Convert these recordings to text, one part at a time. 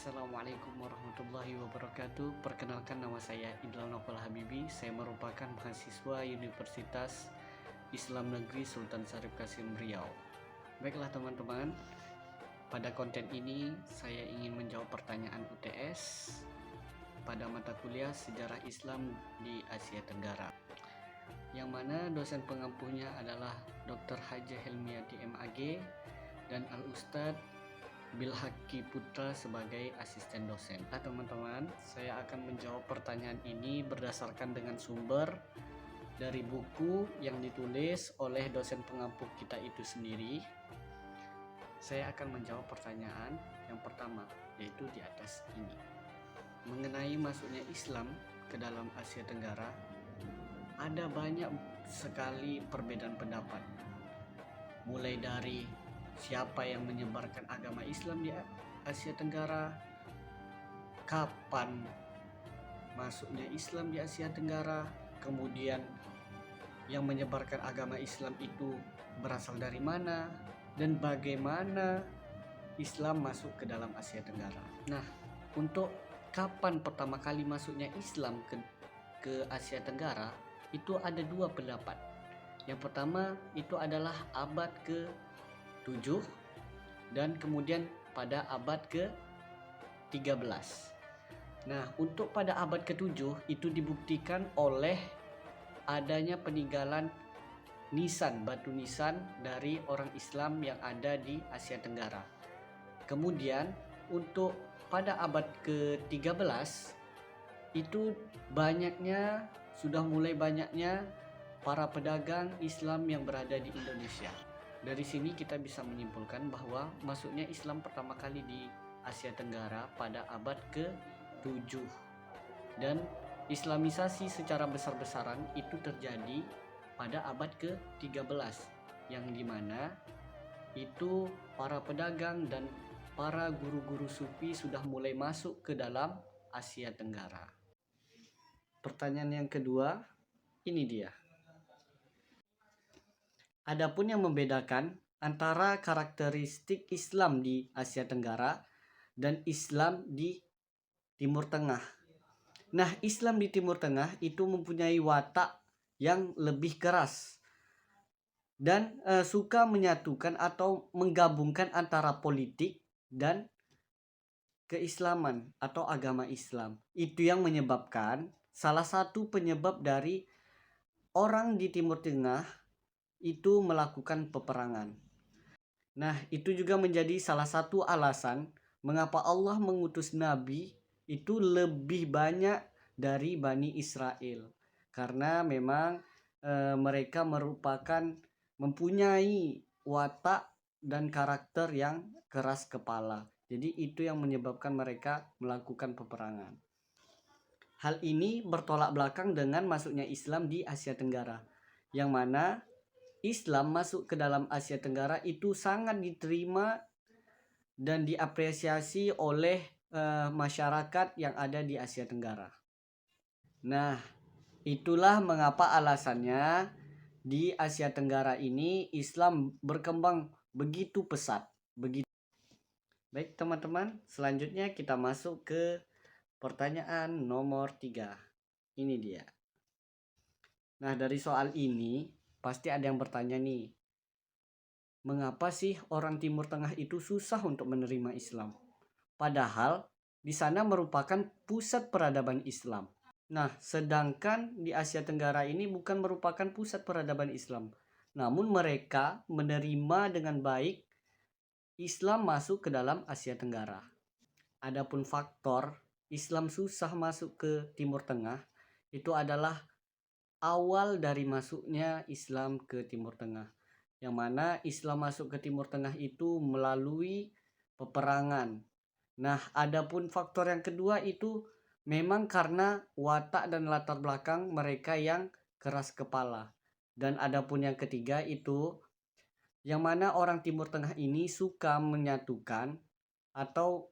Assalamualaikum warahmatullahi wabarakatuh. Perkenalkan, nama saya Idlal Nopal Habibi. Saya merupakan mahasiswa Universitas Islam Negeri Sultan Syarif Kasim Riau. Baiklah teman-teman, pada konten ini saya ingin menjawab pertanyaan UTS pada mata kuliah Sejarah Islam di Asia Tenggara, yang mana dosen pengampunya adalah Dr. Hajah Helmiati MAG dan Al-Ustadz Bilhaki Putra sebagai asisten dosen. Teman-teman, saya akan menjawab pertanyaan ini berdasarkan dengan sumber dari buku yang ditulis oleh dosen pengampu kita itu sendiri. Saya akan menjawab pertanyaan yang pertama, yaitu di atas ini. Mengenai masuknya Islam ke dalam Asia Tenggara, ada banyak sekali perbedaan pendapat. Mulai dari siapa yang menyebarkan agama Islam di Asia Tenggara, kapan masuknya Islam di Asia Tenggara, kemudian yang menyebarkan agama Islam itu berasal dari mana, dan bagaimana Islam masuk ke dalam Asia Tenggara. Nah, untuk kapan pertama kali masuknya Islam ke Asia Tenggara, itu ada dua pendapat. Yang pertama itu adalah abad ke-7 dan kemudian pada abad ke-13. Nah, untuk pada abad ke-7 itu dibuktikan oleh adanya peninggalan nisan, batu nisan dari orang Islam yang ada di Asia Tenggara. Kemudian untuk pada abad ke-13 itu sudah mulai banyaknya para pedagang Islam yang berada di Indonesia. Dari sini kita bisa menyimpulkan bahwa masuknya Islam pertama kali di Asia Tenggara pada abad ke-7. Dan Islamisasi secara besar-besaran itu terjadi pada abad ke-13, yang dimana itu para pedagang dan para guru-guru sufi sudah mulai masuk ke dalam Asia Tenggara. Pertanyaan yang kedua, ini dia. Adapun yang membedakan antara karakteristik Islam di Asia Tenggara dan Islam di Timur Tengah. Nah, Islam di Timur Tengah itu mempunyai watak yang lebih keras dan suka menyatukan atau menggabungkan antara politik dan keislaman atau agama Islam. Itu yang menyebabkan, salah satu penyebab dari orang di Timur Tengah itu melakukan peperangan. Nah, itu juga menjadi salah satu alasan mengapa Allah mengutus Nabi itu lebih banyak dari Bani Israel. Karena memang mereka mempunyai watak dan karakter yang keras kepala. Jadi itu yang menyebabkan mereka melakukan peperangan. Hal ini bertolak belakang dengan masuknya Islam di Asia Tenggara, yang mana Islam masuk ke dalam Asia Tenggara itu sangat diterima dan diapresiasi oleh masyarakat yang ada di Asia Tenggara. Nah, itulah mengapa alasannya di Asia Tenggara ini Islam berkembang begitu pesat. Baik teman-teman, selanjutnya kita masuk ke pertanyaan nomor 3. Ini dia. Nah, dari soal ini pasti ada yang bertanya nih, mengapa sih orang Timur Tengah itu susah untuk menerima Islam? Padahal di sana merupakan pusat peradaban Islam. Nah, sedangkan di Asia Tenggara ini bukan merupakan pusat peradaban Islam. Namun mereka menerima dengan baik Islam masuk ke dalam Asia Tenggara. Adapun faktor Islam susah masuk ke Timur Tengah itu adalah awal dari masuknya Islam ke Timur Tengah, yang mana Islam masuk ke Timur Tengah itu melalui peperangan. Nah, adapun faktor yang kedua itu memang karena watak dan latar belakang mereka yang keras kepala. Dan adapun yang ketiga itu yang mana orang Timur Tengah ini suka menyatukan atau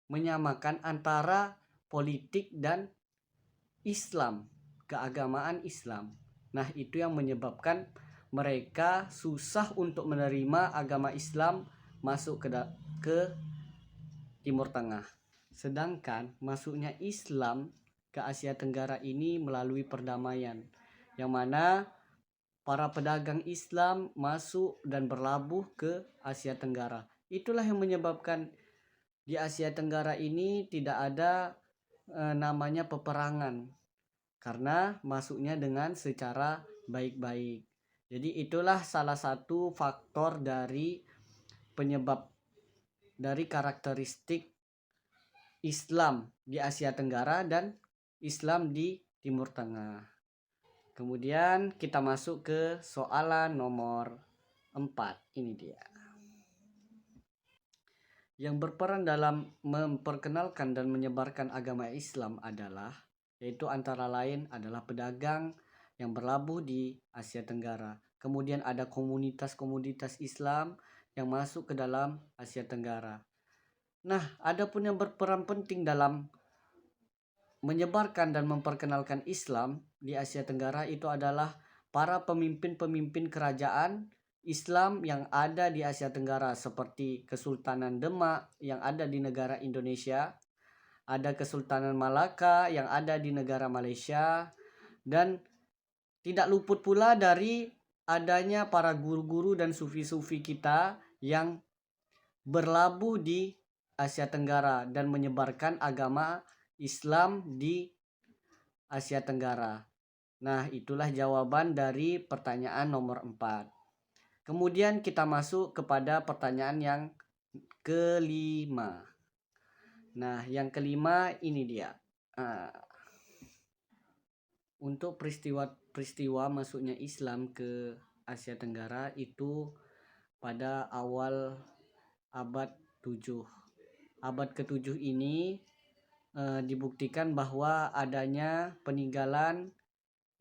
menyamakan antara politik dan Islam, keagamaan Islam. Nah, itu yang menyebabkan mereka susah untuk menerima agama Islam masuk ke Timur Tengah. Sedangkan masuknya Islam ke Asia Tenggara ini melalui perdamaian, yang mana para pedagang Islam masuk dan berlabuh ke Asia Tenggara. Itulah yang menyebabkan di Asia Tenggara ini tidak ada namanya peperangan, karena masuknya dengan secara baik-baik. Jadi itulah salah satu faktor dari penyebab dari karakteristik Islam di Asia Tenggara dan Islam di Timur Tengah. Kemudian kita masuk ke soalan nomor 4. Ini dia. Yang berperan dalam memperkenalkan dan menyebarkan agama Islam adalah, yaitu antara lain adalah pedagang yang berlabuh di Asia Tenggara. Kemudian ada komunitas-komunitas Islam yang masuk ke dalam Asia Tenggara. Nah, ada pun yang berperan penting dalam menyebarkan dan memperkenalkan Islam di Asia Tenggara itu adalah para pemimpin-pemimpin kerajaan Islam yang ada di Asia Tenggara, seperti Kesultanan Demak yang ada di negara Indonesia, ada Kesultanan Malaka yang ada di negara Malaysia, dan tidak luput pula dari adanya para guru-guru dan sufi-sufi kita yang berlabuh di Asia Tenggara dan menyebarkan agama Islam di Asia Tenggara. Nah, itulah jawaban dari pertanyaan nomor 4. Kemudian kita masuk kepada pertanyaan yang kelima. Nah, yang kelima ini dia. Untuk peristiwa masuknya Islam ke Asia Tenggara itu pada awal abad 7. Abad ke-7 ini dibuktikan bahwa adanya peninggalan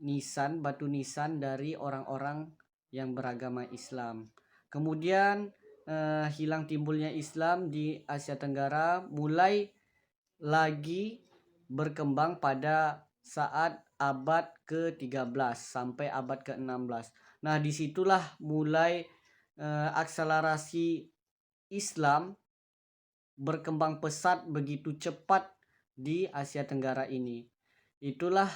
nisan, batu nisan dari orang-orang yang beragama Islam. Kemudian hilang timbulnya Islam di Asia Tenggara mulai lagi berkembang pada saat abad ke-13 sampai abad ke-16. Nah, disitulah mulai akselerasi Islam berkembang pesat begitu cepat di Asia Tenggara ini. Itulah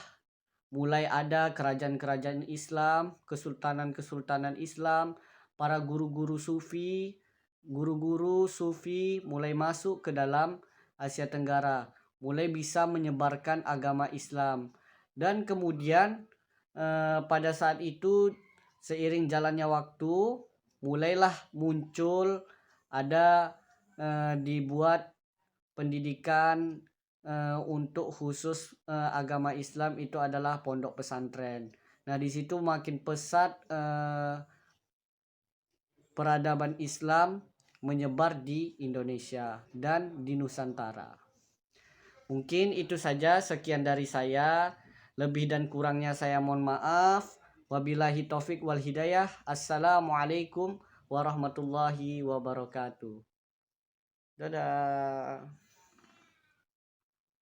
mulai ada kerajaan-kerajaan Islam, kesultanan-kesultanan Islam, para guru-guru sufi mulai masuk ke dalam Asia Tenggara, mulai bisa menyebarkan agama Islam. Dan kemudian pada saat itu seiring jalannya waktu mulailah muncul ada dibuat pendidikan untuk khusus agama Islam, itu adalah pondok pesantren. Nah, di situ makin pesat peradaban Islam menyebar di Indonesia dan di Nusantara. Mungkin itu saja, sekian dari saya. Lebih dan kurangnya saya mohon maaf. Wabillahi taufik wal hidayah. Assalamualaikum warahmatullahi wabarakatuh. Dadah.